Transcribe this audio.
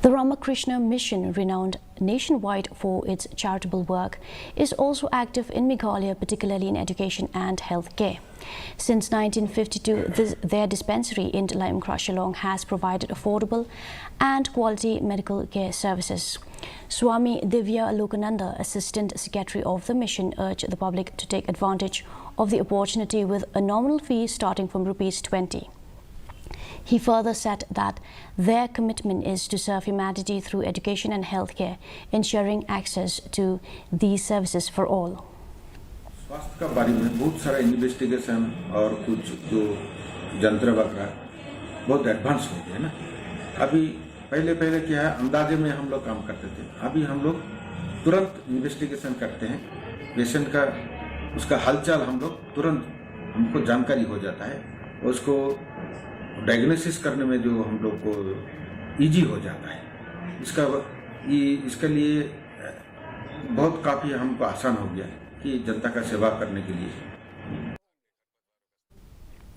The Ramakrishna Mission, renowned nationwide for its charitable work, is also active in Meghalaya, particularly in education and healthcare. Since 1952, their dispensary in Limekra has provided affordable and quality medical care services. Swami Divya Lokananda, Assistant Secretary of the mission, urged the public to take advantage of the opportunity with a nominal fee starting from ₹20. He further said that their commitment is to serve humanity through education and healthcare, ensuring access to these services for all. स्वास्थ्य का बारे में बहुत सारा investigation और कुछ जो यंत्र वगैरह बहुत एडवांस हो गया ना। अभी पहले क्या है, अंदाजे में हम लोग काम करते थे। अभी हम लोग तुरंत इन्वेस्टिगेशन करते हैं, पेशेंट का उसका हालचाल हम लोग तुरंत हमको जानकारी हो जाता है, उसको डायग्नोसिस करने में जो हम लोग को इजी हो जाता है। इसके लिए बहुत काफ़ी हमको आसान हो गया कि जनता का सेवा करने के लिए।